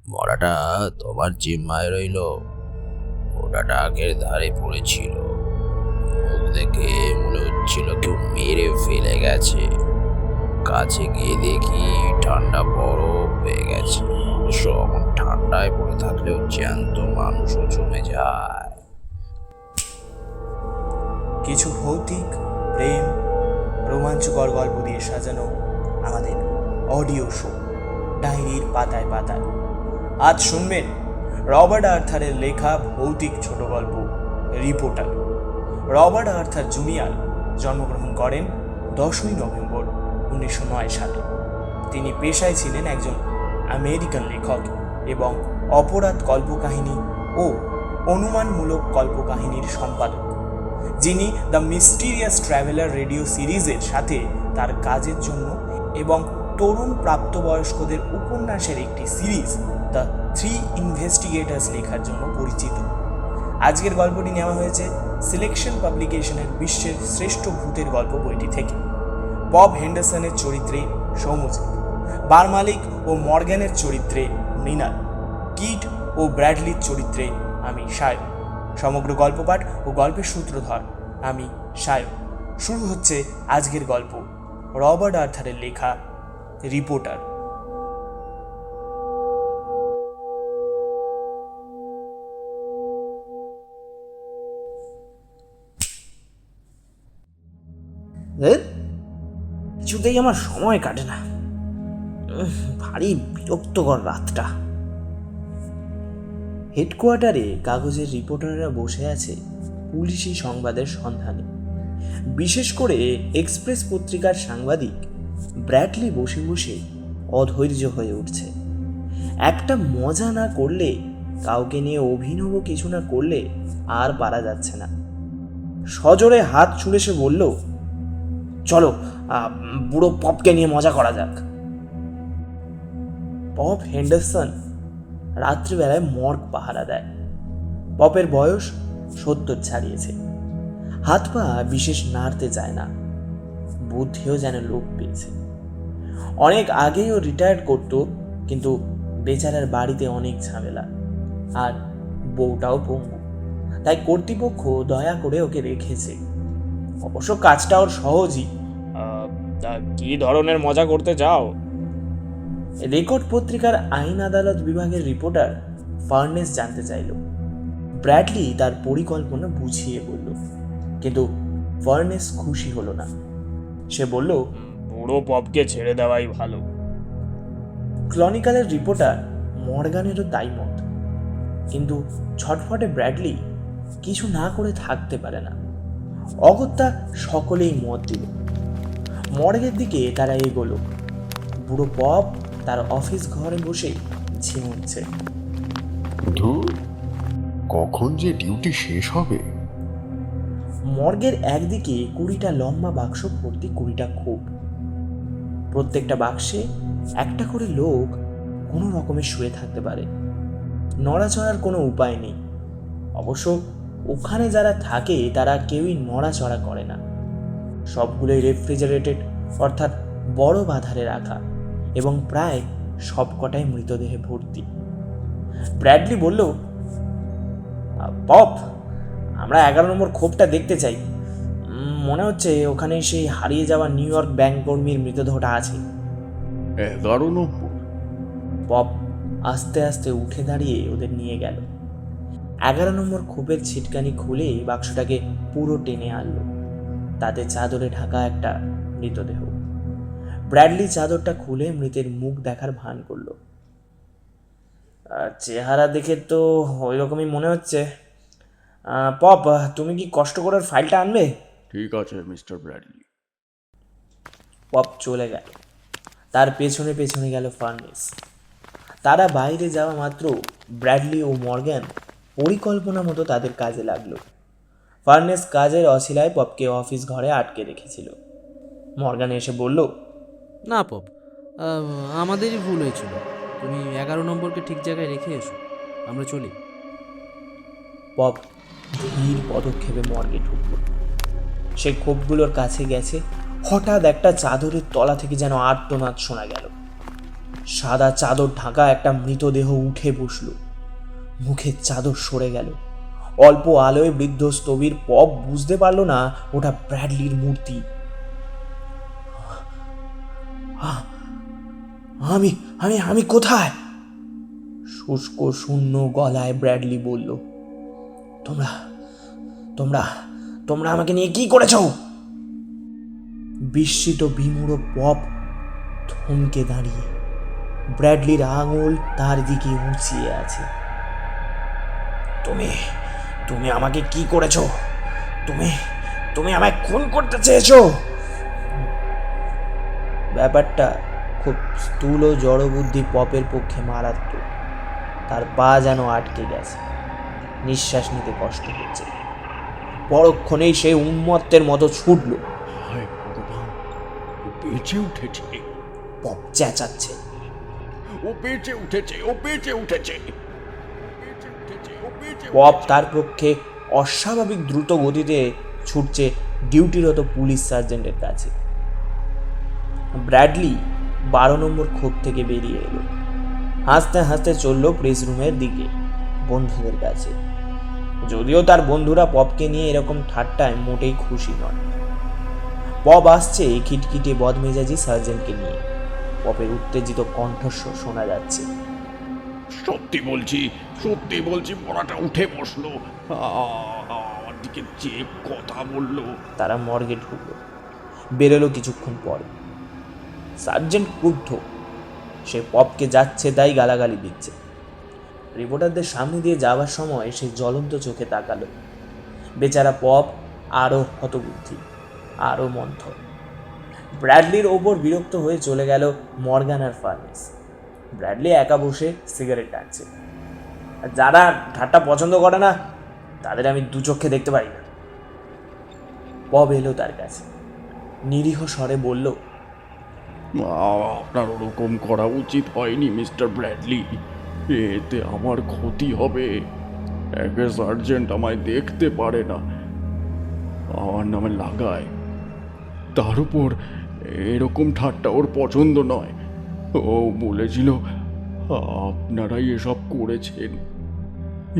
মরাটা তোমার জিম্মায় রইল। ওটা ডাকের ধারে পড়েছিল, মুখ দেখে মনে হচ্ছিল কেউ মেরে ফেলে গেছে। কাছে গিয়ে দেখি ঠান্ডা বরফ হয়ে গেছে। অবশ্য এমন ঠান্ডায় পড়ে থাকলেও জ্যান্ত মানুষও জমে যায়। কিছু ভৌতিক, প্রেম, রোমাঞ্চকর গল্প দিয়ে সাজানো আমাদের অডিও শো ডায়েরির পাতায় পাতায়। আজ শুনবেন রবার্ট আর্থারের লেখা ভৌতিক ছোট গল্প রিপোর্টার। রবার্ট আর্থার জুনিয়র জন্মগ্রহণ করেন 10ই নভেম্বর 1909 সালে। তিনি পেশায় ছিলেন একজন আমেরিকান লেখক এবং অপরাধ কল্পকাহিনী ও অনুমানমূলক কল্পকাহিনীর সম্পাদক, যিনি দ্য মিস্টিরিয়াস ট্রাভেলার রেডিও সিরিজের সাথে তার কাজের জন্য এবং তরুণ প্রাপ্তবয়স্কদের উপন্যাসের একটি সিরিজ দ্য 3 ইনভেস্টিগেটর্স লেখার জন্য পরিচিত। আজকের গল্পটি নেওয়া হয়েছে সিলেকশন পাবলিকেশনের বিশ্বের শ্রেষ্ঠ ভূতের গল্প বইটি থেকে। বব হেন্ডারসনের চরিত্রে সৌম্যজিৎ, বার মালিক ও মর্গ্যানের চরিত্রে মৃণাল, কিট ও ব্র্যাডলির চরিত্রে আমি সায়ক। সমগ্র গল্প পাঠ ও গল্পের সূত্রধর আমি সায়ক। শুরু হচ্ছে আজকের গল্প, রবার্ট আর্থারের লেখা রিপোর্টার। কিছুতেই আমার সময় কাটে না। ভারী বিরক্তকর রাতটা। হেডকোয়ার্টারে কাগজের রিপোর্টাররা বসে আছে পুলিশি সংবাদের সন্ধানে। বিশেষ করে এক্সপ্রেস পত্রিকার সাংবাদিক ব্র্যাডলি বসে বসে অধৈর্য হয়ে উঠছে। একটা মজা না করলে, কাউকে নিয়ে অভিনব কিছু না করলে আর পারা যাচ্ছে না। সজোরে হাত ছুঁড়ে সে বলল, চলো বুড়ো পপকে নিয়ে মজা করা যাক। পপ হেন্ডারসন রাত্রিবেলায় মর্গ পাহারা দেয়। পপের বয়স 70 ছাড়িয়েছে। হাত পা বিশেষ নাড়তে চায় না, বুদ্ধিও যেন লোপ পেয়েছে। অনেক আগেই ও রিটায়ার করত, কিন্তু বেচারার বাড়িতে অনেক ঝামেলা, আর বউটাও পঙ্গু, তাই কর্তৃপক্ষ দয়া করে ওকে রেখেছে। অবশ্য কাজটা ওর সহজই। কি ধরনের মজা করতে চাও? রেকর্ড পত্রিকার আইন আদালত বিভাগের রিপোর্টার ফার্নেস জানতে চাইল। ব্র্যাডলি তার পরিকল্পনা বুঝিয়ে বলল, কিন্তু ফার্নেস খুশি হলো না। সে বলল, বুড়ো পপকে ছেড়ে দেওয়াই ভালো। ক্রনিকালের রিপোর্টার মর্গানেরও তাই মত, কিন্তু ছটফটে ব্র্যাডলি কিছু না করে থাকতে পারে না। অগত্যা সকলেই মত দিল। মর্গের দিকে তারা এগোলো। বুড়ো পপ তার অফিস ঘরে বসে ঝিমুচ্ছে। ধুর, কখন যে ডিউটি শেষ হবে। মর্গের একদিকে 20টা লম্বা বাক্স ভর্তি 20টা খোপ। প্রত্যেকটা বাক্সে একটা করে লোক কোনো রকমে শুয়ে থাকতে পারে। নড়াচড়ার কোনো উপায় নেই। অবশ্য ওখানে যারা থাকে তারা কেউই নড়াচড়া করে না। সবগুলোই রেফ্রিজারেটেড, অর্থাৎ বড় বাধারে রাখা, এবং প্রায় সবকটাই মৃতদেহে ভর্তি। ব্র্যাডলি বলল, পপ, আমরা 11 নম্বর খোপটা দেখতে চাই। মনে হচ্ছে ওখানে সেই হারিয়ে যাওয়া নিউ ইয়র্ক ব্যাংক কর্মীর মৃতদেহটা আছে। 11 নম্বর? পপ আস্তে আস্তে উঠে দাঁড়িয়ে ওদের নিয়ে গেল। 11 নম্বর খোপের ছিটকানি খুলে বাক্সটাকে পুরো টেনে আনলো। তাতে চাদরে ঢাকা একটা মৃতদেহ। ব্র্যাডলি চাদরটা খুলে মৃতের মুখ দেখার ভান করলো। চেহারা দেখে তো ওই রকমই মনে হচ্ছে। পপ, তুমি কি কষ্ট করে ফাইলটা আনবে? ঠিক আছে মিস্টার ব্র্যাডলি। পপ চলে গেল। তার পেছনে পেছনে গেল ফার্নেস। তারা বাইরে যাওয়া মাত্র ব্র্যাডলি ও মর্গ্যান পরিকল্পনা মতো তাদের কাজে লাগলো। ফার্নেস কাজের অছিলায় পপকে অফিস ঘরে আটকে রেখেছিল। মর্গ্যান এসে বলল, না পপ, আমাদেরই ভুল হয়েছিল। তুমি 11 নম্বরকে ঠিক জায়গায় রেখে এসো, আমরা চলি। পপ ধীর পদক্ষেপে মর্গে ঢুকল। সে খোপগুলোর কাছে গেছে। হঠাৎ একটা চাদরের তলা থেকে যেন আর্তনাদ শোনা গেল। সাদা চাদর ঢাকা একটা মৃতদেহ উঠে বসল। মুখের চাদর সরে গেল। অল্প আলোয় বৃদ্ধ স্থবির পপ বুঝতে পারল না ওটা ব্র্যাডলির মূর্তি। আমি আমি আমি কোথায়? শুষ্ক শূন্য গলায় ব্র্যাডলি বলল, তোমরা তোমরা তোমরা আমাকে নিয়ে কি করেছো? বিস্মিত বিমূঢ় পপ থমকে দাঁড়িয়ে, ব্র্যাডলির আঙুল তার দিকে উঁচিয়ে আছে। তুমি তুমি আমাকে কি করেছো? তুমি তুমি আমায় খুন করতে চেয়েছো? ব্যাপারটা খুব স্থূল জড়বুদ্ধি পপের পক্ষে মারাত্মক। তার পা যেন আটকে গেছে, নিঃশ্বাস নিতে কষ্ট হচ্ছে। পরক্ষণেই সে উন্মত্তের মতো ছুটল। হায় ভগবান, ও বেঁচে উঠেছে, পপ চেঁচাচ্ছে। ও বেঁচে উঠেছে, ও বেঁচে উঠেছে, বেঁচে উঠেছে, ও বেঁচে পপ তার পক্ষে অস্বাভাবিক দ্রুত গতিতে ছুটছে ডিউটিরত পুলিশ সার্জেন্টের কাছে। ব্র্যাডলি 12 নম্বর খোপ থেকে বেরিয়ে এলো। হাসতে হাসতে চলল প্রেস রুমের দিকে, বন্ধুদের কাছে। যদিও তার বন্ধুরা পপকে নিয়ে এরকম ঠাট্টায় মোটেই খুশি নয়। পপ আসছে খিটখিটে বদমেজাজি সার্জেন্টকে নিয়ে। পপের উত্তেজিত কণ্ঠস্বর শোনা যাচ্ছে। সত্যি বলছি মরাটা উঠে বসলো, আমার দিকে যে কথা বললো। তারা মর্গে ঢুকলো, বেরোলো কিছুক্ষণ পর। সার্জেন্ট ক্রুদ্ধ, সে পপকে যাচ্ছে তাই গালাগালি দিচ্ছে। রিপোর্টারদের সামনে দিয়ে যাওয়ার সময় সে জ্বলন্ত চোখে তাকালো। বেচারা পপ আরও হতবুদ্ধি, আরও মন্থর। ব্র্যাডলির ওপর বিরক্ত হয়ে চলে গেল মর্গান আর ফার্নেস। ব্র্যাডলি একা বসে সিগারেট টানছে। আর যারা ঠাট্টা পছন্দ করে না তাদের আমি দু চোখে দেখতে পারি না। পপ এলো তার কাছে, নিরীহ স্বরে বলল, আপনার ওরকম করা উচিত হয়নি মিস্টার ব্র্যাডলি, এতে আমার ক্ষতি হবে। একে সার্জেন্ট আমায় দেখতে পারে না, আমার নামে লাগায়। তার উপর এরকম ঠাট্টা ওর পছন্দ নয়। ও বলেছিল আপনারাই এসব করেছেন।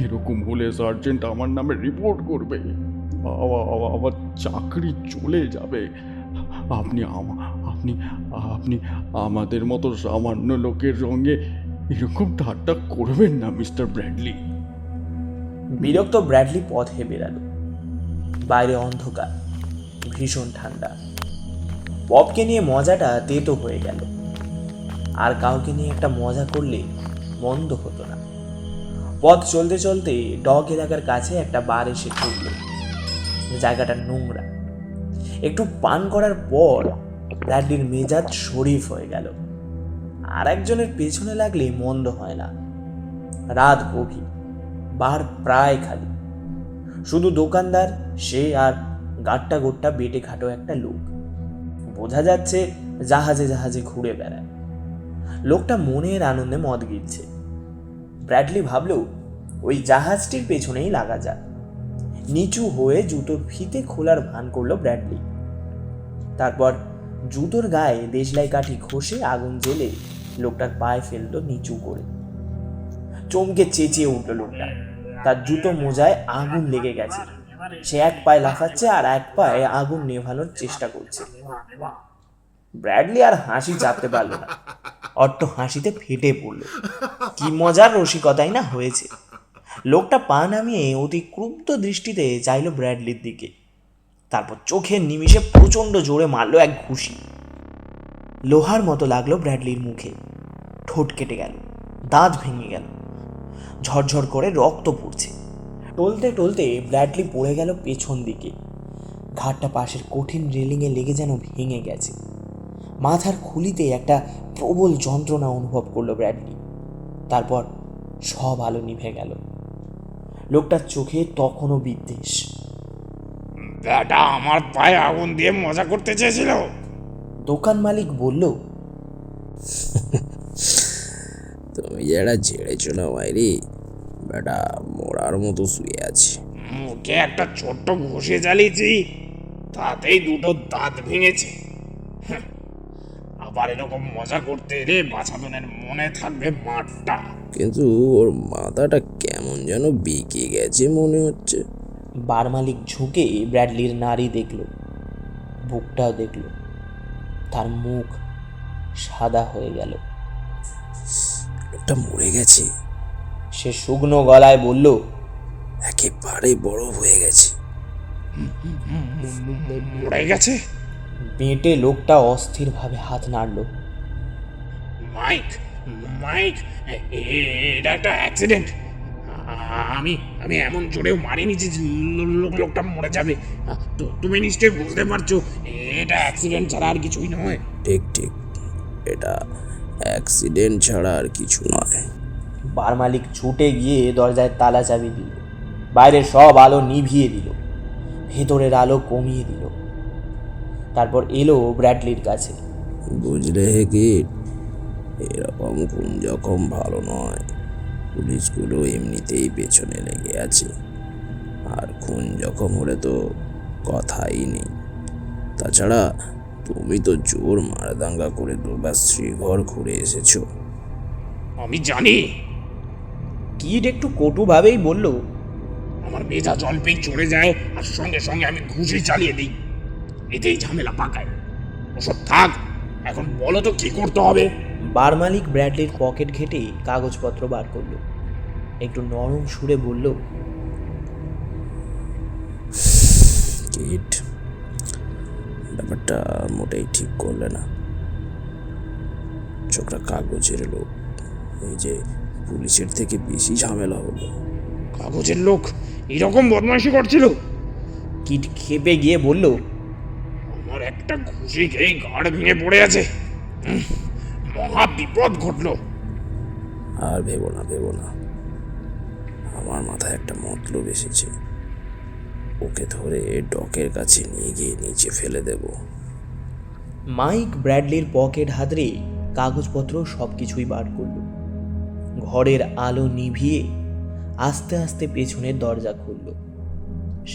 এরকম হলে সার্জেন্ট আমার নামে রিপোর্ট করবে, আমার চাকরি চলে যাবে। আপনি আপনি আপনি আমাদের মতো সামান্য লোকের সঙ্গে এরকম ঠাট্টা করবেন না মিস্টার ব্র্যাডলি। বিরক্ত ব্র্যাডলি পথে বেরালো। বাইরে অন্ধকার, ভীষণ ঠান্ডা। পপকে নিয়ে মজাটা তেতো হয়ে গেল। আর কাউকে নিয়ে একটা মজা করলে মন্দ হতো না। পথ চলতে চলতে ডগ এলাকার কাছে একটা বার এসে ঢুকলো। জায়গাটা নোংরা। একটু পান করার পর ব্র্যাডলির মেজাজ শরীফ হয়ে গেল। আর একজনের পেছনে লাগলে মন্দ হয় না। রাত গভীর, বার প্রায় খালি। শুধু দোকানদার, সে আর গাট্টা গোট্টা বেটে খাটো একটা লোক। বোঝা যাচ্ছে জাহাজে জাহাজে ঘুরে বেড়ায়। লোকটা মনের আনন্দে মদ গিলছে। ব্র্যাডলি ভাবল ওই জাহাজটির পেছনেই লাগা যাক। নিচু হয়ে জুতোর ফিতে খোলার ভান করলো ব্র্যাডলি। তারপর জুতোর গায়ে দেশলাই কাঠি ঘষে আগুন জ্বেলে লোকটার পায়ে ফেললো নিচু করে। চমকে চেঁচিয়ে উঠল লোকটা। তার জুতো মোজায় আগুন লেগে গেছে। সে এক পায়ে লাফাচ্ছে আর এক পায়ে আগুন নেভানোর চেষ্টা করছে। ব্র্যাডলি আর হাসি চাপতে পারল না। অট্ট হাসিতে ফেটে পড়ল। কি মজার রসিকতাই না হয়েছে। লোকটা পা নামিয়ে অতি ক্রুদ্ধ দৃষ্টিতে চাইল ব্র্যাডলির দিকে। তারপর চোখের নিমিষে প্রচণ্ড জোরে মারল এক ঘুষি। লোহার মতো লাগলো ব্র্যাডলির মুখে। ঠোঁট কেটে গেল, দাঁত ভেঙে গেল, ঝরঝর করে রক্ত পড়ছে। টলতে টলতে ব্র্যাডলি পড়ে গেল পেছন দিকে। ঘাটটা পাশের কঠিন রেলিংয়ে লেগে যেন ভেঙে গেছে। মাথার খুলিতে একটা প্রবল যন্ত্রণা অনুভব করলো ব্র্যাডলি। তারপর সব আলো নিভে গেল। লোকটার চোখে তখনও বিদ্বেষ। বেটা আমার পায়ে আগুন দিয়ে মজা করতে চেয়েছিল। দোকান মালিক বলল, তুমি যেটা ছেড়েছো না মাইরি, বেটা মরার মতো শুয়ে আছে। মুখে একটা ছোট্ট ঘষে জ্বালিয়েছি, তাতেই দুটো দাঁত ভেঙেছে। আবার এরকম মজা করতে এলে বাছাধনের মনে থাকবে মাঠটা। কিন্তু ওর মাথাটা কেমন যেন বেঁকে গেছে মনে হচ্ছে। বার মালিক ঝুঁকে ব্র্যাডলির নাড়ি দেখল, বুকটাও দেখল। তার মুখ সাদা হয়ে গেল। লোকটা মরে গেছে, সে শুকনো গলায় বলল, একেবারে বরফ হয়ে গেছে। মরে গেছে? বেঁটে লোকটা অস্থিরভাবে হাত নাড়ল। মাইক, মাইক, এটা একটা অ্যাক্সিডেন্ট। আমি আমি এমন জোরেও মারিনি যে লোকটা মরে যাবে। তো তুমি নিশ্চয়ই বুঝতে পারছো এটা অ্যাক্সিডেন্ট ছাড়া আর কিছুই নয়। ঠিক ঠিক, এটা অ্যাক্সিডেন্ট ছাড়া আর কিছু নয়। বার মালিক ছুটে গিয়ে দরজায় তালা চাবি দিল, বাইরের সব আলো নিভিয়ে দিল, ভেতরের আলো কমিয়ে দিল। তারপর এলো ব্র্যাডলির কাছে। বুঝলে হেকিট, এরকম খুন জখম ভালো নয়। পুলিশগুলো এমনিতেই পেছনে লেগে আছে, আর খুন জখম হলে তো কথাই নেই। তাছাড়া তুমি তো জোর মারদাঙ্গা করে দুবার শ্রীঘর ঘুরে এসেছো। আমি জানি। কিট একটু কটুভাবেই বলল, আমার মেজা জল পেয়ে চড়ে যায় আর সঙ্গে সঙ্গে আমি ঘুষি চালিয়ে দিই, এতেই ঝামেলা পাকায়। ওসব থাক, এখন বলো তো কি করতে হবে। বার মালিক ব্র্যাডলির পকেট ঘেটে কাগজপত্র বার করলো, একটু নরম সুরে বলল, কিট, ব্যাপারটা মোটেই ঠিক করলে না। চোখটা কাগজের লোক, এই যে পুলিশের থেকে বেশি ঝামেলা হলো। কাগজের লোক এরকম বদমাইশি করছিল? কিট খেপে গিয়ে বলল, আমার একটা ঘুষি খেয়ে গাড় ভেঙে পড়ে আছে। মহা বিপদ ঘটলো। আর ভেবো না, আমার মাথায় একটা মতলব এসেছে। ওকে ধরে ডকের কাছে নিয়ে গিয়ে নিচে ফেলে দেব। মাইক ব্র্যাডলির পকেট হাতড়ে কাগজপত্র সব কিছুই বার করল। ঘরের আলো নিভিয়ে আস্তে আস্তে পেছনের দরজা খুলল।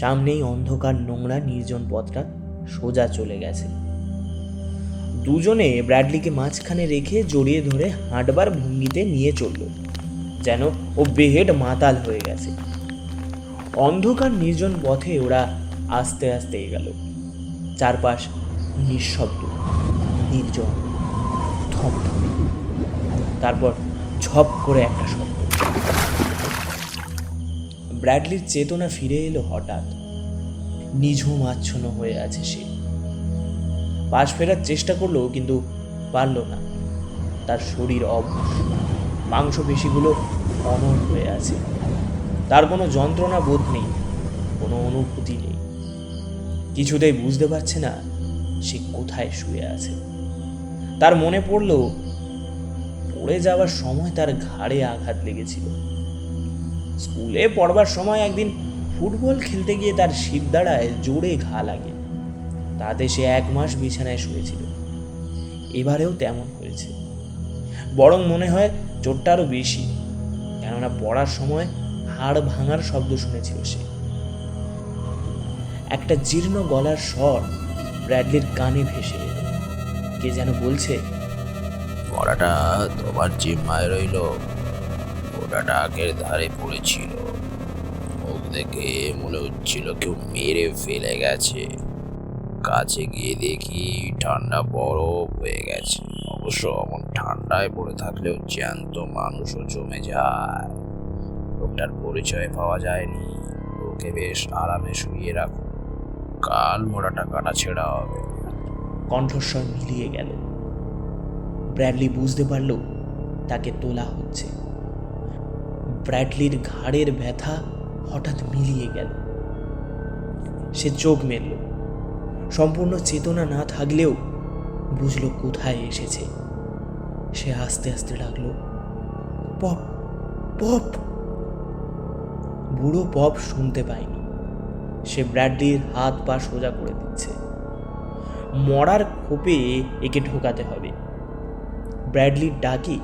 সামনেই অন্ধকার নোংরা নির্জন পথটা সোজা চলে গেছে। দুজনে ব্র্যাডলিকে মাঝখানে রেখে জড়িয়ে ধরে হাঁটবার ভঙ্গিতে নিয়ে চলল, যেন ও বেহেড মাতাল হয়ে গেছে। অন্ধকার নির্জন পথে ওরা আস্তে আস্তে এগোল। চারপাশ নিঃশব্দ, নির্জন, থমথমে। তারপর ঝপ করে একটা শব্দ। ব্র্যাডলির চেতনা ফিরে এলো হঠাৎ। নিঝুম আচ্ছন্ন হয়ে আছে সে। পাশ ফেরার চেষ্টা করলো, কিন্তু পারল না। তার শরীর অবশ, মাংসপেশিগুলো অনড় হয়ে আছে। তার কোনো যন্ত্রণা বোধ নেই, কোনো অনুভূতি নেই। কিছুতেই বুঝতে পারছে না সে কোথায় শুয়ে আছে। তার মনে পড়ল, পড়ে যাওয়ার সময় তার ঘাড়ে আঘাত লেগেছিল। স্কুলে পড়বার সময় একদিন ফুটবল খেলতে গিয়ে তার শিরদাঁড়ায় জোরে ঘা লাগে। তাতে সে 1 মাস বিছানায় শুয়েছিল। এবারেও তেমন হয়েছে, বরং মনে হয় চোটটা আরো বেশি, কেননা পড়ার সময় হাড় ভাঙার শব্দ শুনেছিল সে। একটা জীর্ণ গলার স্বর ব্র্যাডলির কানে ভেসে এলো। কে যেন বলছে, মরাটা তোমার জিম্মায় রইল। ওটা ডাকের ধারে পড়েছিল, মুখ দেখে মনে হচ্ছিল কেউ মেরে ফেলে গেছে। কাছে গিয়ে দেখি ঠান্ডা বরফ হয়ে গেছে। অবশ্য অমন ঠান্ডায় পড়ে থাকলেও জ্যান্ত মানুষও জমে যায়। লোকটার পরিচয় পাওয়া যায়নি। ওকে বেশ আরামে শুইয়ে রাখো, কাল মোড়াটা কাটা ছেঁড়া হবে। কণ্ঠস্বর মিলিয়ে গেল। ব্র্যাডলি বুঝতে পারল তাকে তোলা হচ্ছে। ব্র্যাডলির ঘাড়ের ব্যথা হঠাৎ মিলিয়ে গেল। সে চোখ মেলল। সম্পূর্ণ চেতনা না থাকলেও বুঝলো কোথায় এসেছে। সে আস্তে আস্তে ডাকল, পপ, পপ। বুড়ো পপ শুনতে পায়নি। সে ব্র্যাডলির হাত পা সোজা করে দিচ্ছে। মরার খোপে একে ঢোকাতে হবে। ব্র্যাডলির ডাকে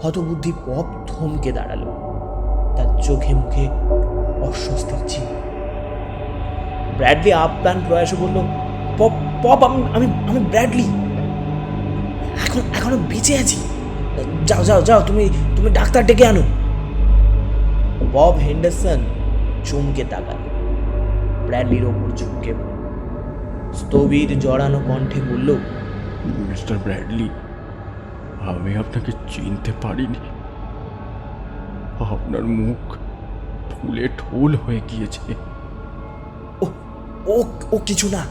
হতবুদ্ধি পপ থমকে দাঁড়ালো। তার চোখে মুখে অস্বস্তির চিহ্ন। ব্র্যাডলি আপ্রাণ প্রয়াসে বলল, পপ, পপ, আমি আমি আমি ব্র্যাডলি। এখনো বেঁচে আছি। যাও যাও যাও, তুমি তুমি ডাক্তার ডেকে আনো। বব হেন্ডারসন চমকে তাকাল, ব্র্যাডলির ওপর ঝুঁকে পড়ল। স্থবির জড়ানো কণ্ঠে বলল, মিস্টার ব্র্যাডলি, আমি আপনাকে চিনতে পারিনি। আপনার মুখ ফুলে ঢোল হয়ে গিয়েছে। ও ও ও কিছু না।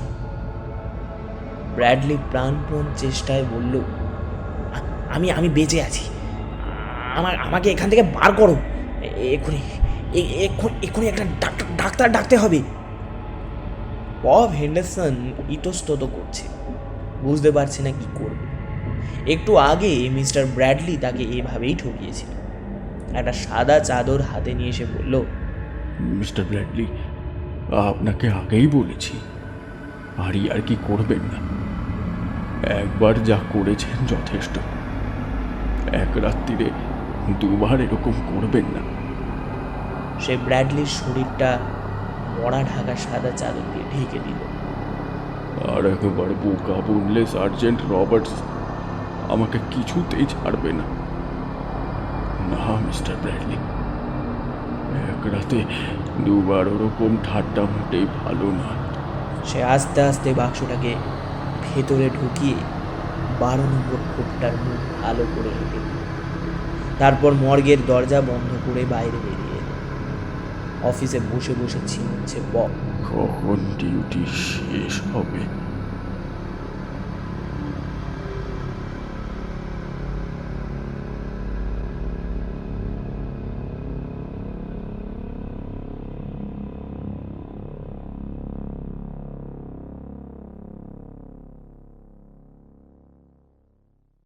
ব্র্যাডলি প্রাণপণ চেষ্টায় বলল, আমি বেঁচে আছি। আমাকে এখান থেকে বার করো এক্ষুনি। এক্ষুনি একটা ডাক্তার ডাকতে হবে। বব হেন্ডারসন ইতস্তত করছে, বুঝতে পারছে না কি করবে। একটু আগে মিস্টার ব্র্যাডলি তাকে এভাবেই ঠকিয়েছিল। একটা সাদা চাদর হাতে নিয়ে এসে বলল, মিস্টার ব্র্যাডলি, আপনাকে আগেই বলেছি আর কি করবেন না। একবার যা করেছেন যথেষ্ট। এক রাত্রিরে দুবার এরকম করবেন না। সে ব্র্যাডলির শরীরটা মরা ঢাকা সাদা চাদর দিয়ে ঢেকে দিল। আর একবার বোকা বললে সার্জেন্ট রবার্টস আমাকে কিছুতেই ছাড়বে না। না মিস্টার ব্র্যাডলি, এক রাতে দুবার ওরকম ঠাট্টা মোটেই ভালো না। সে আস্তে আস্তে বাক্সটাকে ভেতরে ঢুকিয়ে 12 নম্বর খোপটার মুখ ভালো করে রেখে দিল। তারপর মর্গের দরজা বন্ধ করে বাইরে বেরিয়ে এলো। অফিসে বসে বসে ছিনছে বব। কখন ডিউটি শেষ হবে?